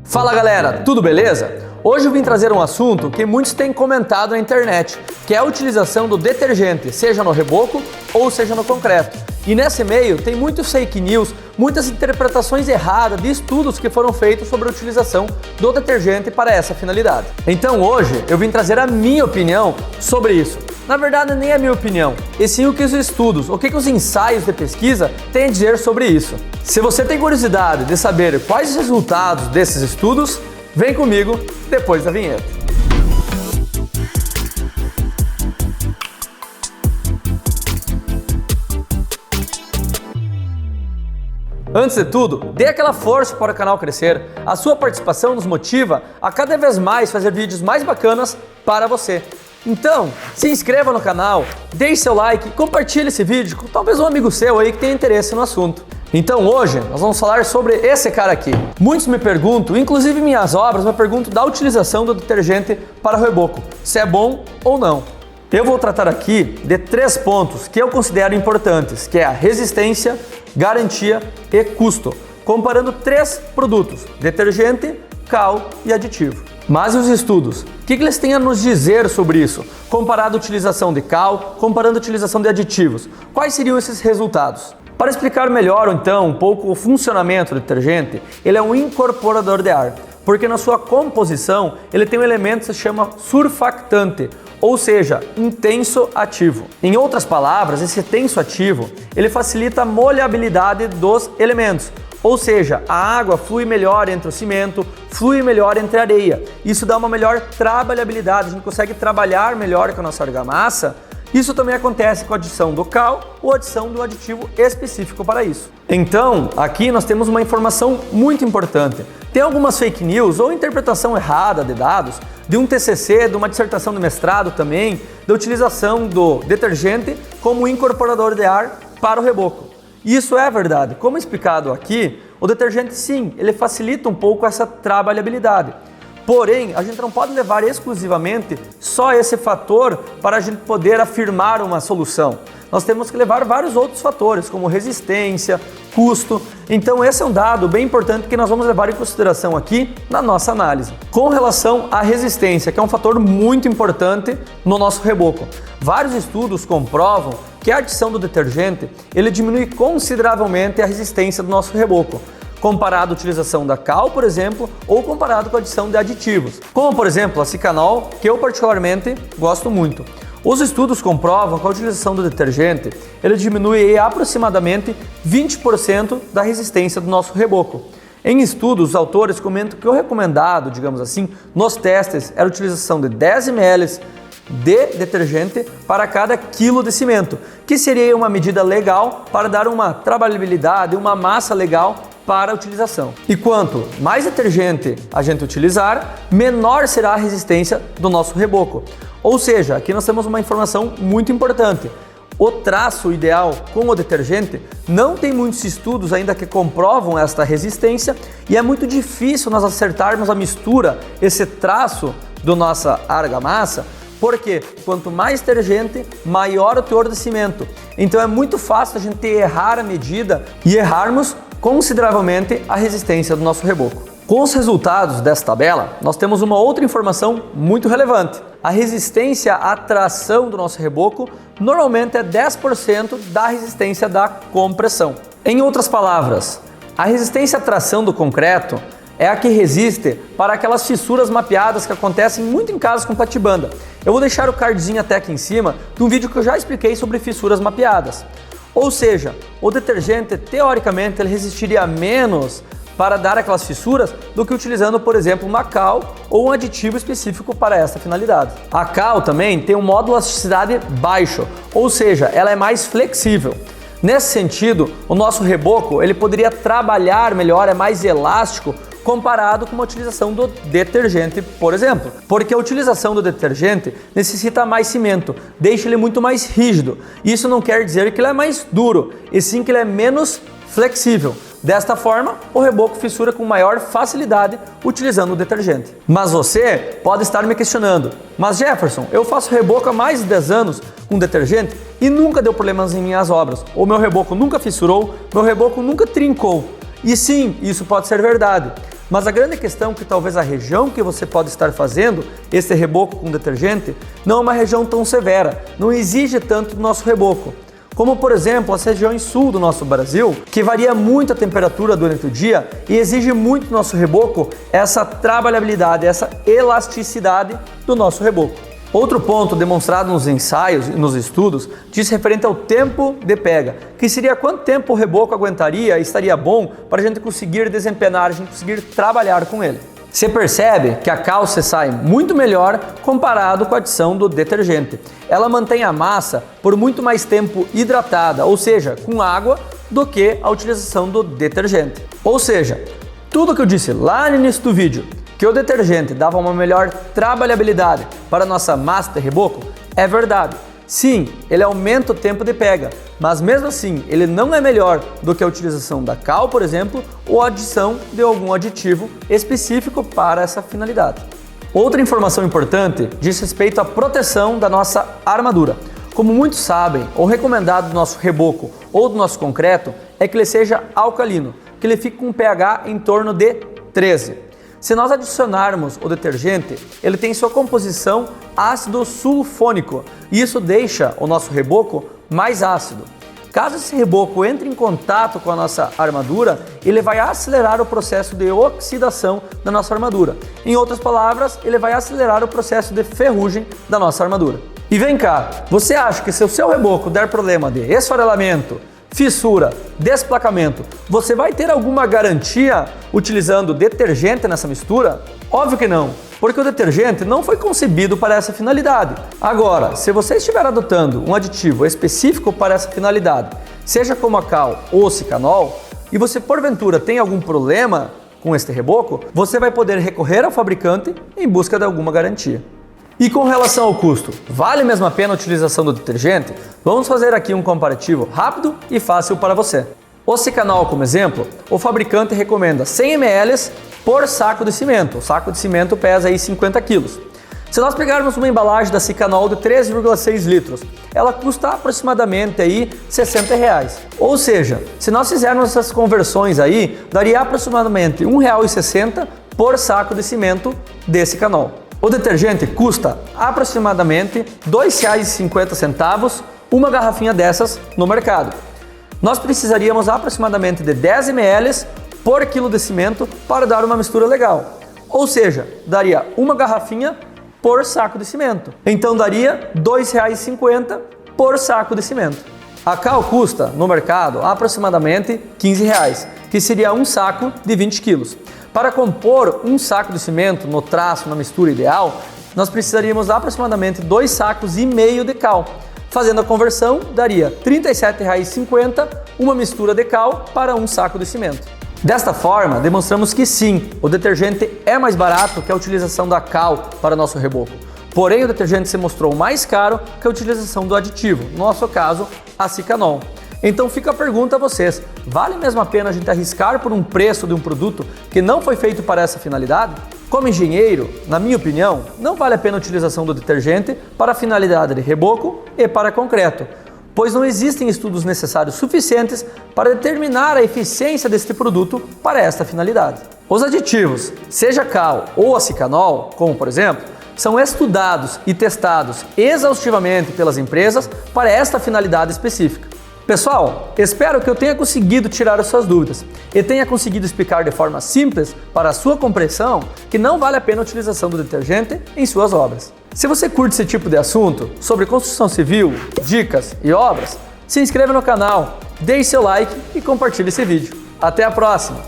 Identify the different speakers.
Speaker 1: Fala galera, tudo beleza? Hoje eu vim trazer um assunto que muitos têm comentado na internet, que é a utilização do detergente, seja no reboco ou seja no concreto. E nesse meio tem muitos fake news, muitas interpretações erradas de estudos que foram feitos sobre a utilização do detergente para essa finalidade. Então hoje eu vim trazer a minha opinião sobre isso. Na verdade, nem a minha opinião, e sim o que os estudos, o que os ensaios de pesquisa têm a dizer sobre isso. Se você tem curiosidade de saber quais os resultados desses estudos, vem comigo depois da vinheta. Antes de tudo, dê aquela força para o canal crescer. A sua participação nos motiva a cada vez mais fazer vídeos mais bacanas para você. Então, se inscreva no canal, deixe seu like, compartilhe esse vídeo com talvez um amigo seu aí que tenha interesse no assunto. Então hoje nós vamos falar sobre esse cara aqui. Muitos me perguntam, inclusive em minhas obras, me perguntam da utilização do detergente para o reboco, se é bom ou não. Eu vou tratar aqui de 3 pontos que eu considero importantes, que é a resistência, garantia e custo, comparando 3 produtos, detergente, cal e aditivo. Mas e os estudos? O que eles têm a nos dizer sobre isso? Comparando a utilização de cal, comparando a utilização de aditivos. Quais seriam esses resultados? Para explicar melhor, então, um pouco o funcionamento do detergente, ele é um incorporador de ar, porque na sua composição ele tem um elemento que se chama surfactante, ou seja, intenso ativo. Em outras palavras, esse tenso ativo, ele facilita a molhabilidade dos elementos, ou seja, a água flui melhor entre o cimento, flui melhor entre a areia. Isso dá uma melhor trabalhabilidade, a gente consegue trabalhar melhor com a nossa argamassa. Isso também acontece com a adição do cal ou adição do aditivo específico para isso. Então, aqui nós temos uma informação muito importante. Tem algumas fake news ou interpretação errada de dados, de um TCC, de uma dissertação de mestrado também, da utilização do detergente como incorporador de ar para o reboco. Isso é verdade. Como explicado aqui, o detergente sim, ele facilita um pouco essa trabalhabilidade. Porém, a gente não pode levar exclusivamente só esse fator para a gente poder afirmar uma solução. Nós temos que levar vários outros fatores, como resistência, custo. Então esse é um dado bem importante que nós vamos levar em consideração aqui na nossa análise. Com relação à resistência, que é um fator muito importante no nosso reboco. Vários estudos comprovam que a adição do detergente, ele diminui consideravelmente a resistência do nosso reboco, comparado à utilização da cal, por exemplo, ou comparado com a adição de aditivos, como por exemplo a Cicanol, que eu particularmente gosto muito. Os estudos comprovam que a utilização do detergente, ele diminui aproximadamente 20% da resistência do nosso reboco. Em estudos, os autores comentam que o recomendado, digamos assim, nos testes, era a utilização de 10 ml de detergente para cada quilo de cimento, que seria uma medida legal para dar uma trabalhabilidade, uma massa legal para a utilização. E quanto mais detergente a gente utilizar, menor será a resistência do nosso reboco. Ou seja, aqui nós temos uma informação muito importante. O traço ideal com o detergente, não tem muitos estudos ainda que comprovam esta resistência e é muito difícil nós acertarmos a mistura, esse traço da nossa argamassa, porque quanto mais detergente, maior o teor de cimento. Então é muito fácil a gente errar a medida e errarmos consideravelmente a resistência do nosso reboco. Com os resultados dessa tabela, nós temos uma outra informação muito relevante. A resistência à tração do nosso reboco normalmente é 10% da resistência da compressão. Em outras palavras, a resistência à tração do concreto é a que resiste para aquelas fissuras mapeadas que acontecem muito em casos com platibanda. Eu vou deixar o cardzinho até aqui em cima de um vídeo que eu já expliquei sobre fissuras mapeadas. Ou seja, o detergente, teoricamente, ele resistiria menos para dar aquelas fissuras do que utilizando, por exemplo, uma cal ou um aditivo específico para essa finalidade. A cal também tem um módulo de elasticidade baixo, ou seja, ela é mais flexível. Nesse sentido, o nosso reboco ele poderia trabalhar melhor, é mais elástico, comparado com a utilização do detergente, por exemplo. Porque a utilização do detergente necessita mais cimento, deixa ele muito mais rígido. Isso não quer dizer que ele é mais duro, e sim que ele é menos flexível. Desta forma, o reboco fissura com maior facilidade utilizando o detergente. Mas você pode estar me questionando, mas Jefferson, eu faço reboco há mais de 10 anos com detergente e nunca deu problemas em minhas obras. O meu reboco nunca fissurou, meu reboco nunca trincou. E sim, isso pode ser verdade. Mas a grande questão é que talvez a região que você pode estar fazendo esse reboco com detergente não é uma região tão severa, não exige tanto do nosso reboco. Como, por exemplo, as regiões sul do nosso Brasil, que varia muito a temperatura durante o dia e exige muito do nosso reboco essa trabalhabilidade, essa elasticidade do nosso reboco. Outro ponto demonstrado nos ensaios e nos estudos diz referente ao tempo de pega, que seria quanto tempo o reboco aguentaria e estaria bom para a gente conseguir desempenhar, a gente conseguir trabalhar com ele. Você percebe que a cal se sai muito melhor comparado com a adição do detergente. Ela mantém a massa por muito mais tempo hidratada, ou seja, com água, do que a utilização do detergente. Ou seja, tudo que eu disse lá no início do vídeo, que o detergente dava uma melhor trabalhabilidade para a nossa massa de reboco, é verdade. Sim, ele aumenta o tempo de pega, mas mesmo assim ele não é melhor do que a utilização da cal, por exemplo, ou a adição de algum aditivo específico para essa finalidade. Outra informação importante diz respeito à proteção da nossa armadura. Como muitos sabem, o recomendado do nosso reboco ou do nosso concreto é que ele seja alcalino, que ele fique com um pH em torno de 13. Se nós adicionarmos o detergente, ele tem sua composição ácido sulfônico e isso deixa o nosso reboco mais ácido. Caso esse reboco entre em contato com a nossa armadura, ele vai acelerar o processo de oxidação da nossa armadura. Em outras palavras, ele vai acelerar o processo de ferrugem da nossa armadura. E vem cá, você acha que se o seu reboco der problema de esfarelamento, fissura, desplacamento, você vai ter alguma garantia utilizando detergente nessa mistura? Óbvio que não, porque o detergente não foi concebido para essa finalidade. Agora, se você estiver adotando um aditivo específico para essa finalidade, seja como a cal ou o cicanol, e você porventura tem algum problema com este reboco, você vai poder recorrer ao fabricante em busca de alguma garantia. E com relação ao custo, vale mesmo a pena a utilização do detergente? Vamos fazer aqui um comparativo rápido e fácil para você. O cicanol, como exemplo, o fabricante recomenda 100 ml por saco de cimento. O saco de cimento pesa aí 50 kg. Se nós pegarmos uma embalagem da cicanol de 13,6 litros, ela custa aproximadamente aí R$60. Ou seja, se nós fizermos essas conversões aí, daria aproximadamente R$1,60 por saco de cimento de cicanol. O detergente custa aproximadamente R$2,50 uma garrafinha dessas no mercado. Nós precisaríamos aproximadamente de 10 ml por quilo de cimento para dar uma mistura legal. Ou seja, daria uma garrafinha por saco de cimento. Então daria R$2,50 por saco de cimento. A cal custa no mercado aproximadamente R$15, que seria um saco de 20 quilos. Para compor um saco de cimento no traço, na mistura ideal, nós precisaríamos aproximadamente 2,5 sacos de cal. Fazendo a conversão, daria R$37,50 uma mistura de cal para um saco de cimento. Desta forma, demonstramos que sim, o detergente é mais barato que a utilização da cal para nosso reboco. Porém, o detergente se mostrou mais caro que a utilização do aditivo, no nosso caso, a cicanol. Então fica a pergunta a vocês, vale mesmo a pena a gente arriscar por um preço de um produto que não foi feito para essa finalidade? Como engenheiro, na minha opinião, não vale a pena a utilização do detergente para a finalidade de reboco e para concreto, pois não existem estudos necessários suficientes para determinar a eficiência deste produto para esta finalidade. Os aditivos, seja cal ou a cicanol, como por exemplo, são estudados e testados exaustivamente pelas empresas para esta finalidade específica. Pessoal, espero que eu tenha conseguido tirar as suas dúvidas e tenha conseguido explicar de forma simples para a sua compreensão que não vale a pena a utilização do detergente em suas obras. Se você curte esse tipo de assunto sobre construção civil, dicas e obras, se inscreva no canal, deixe seu like e compartilhe esse vídeo. Até a próxima!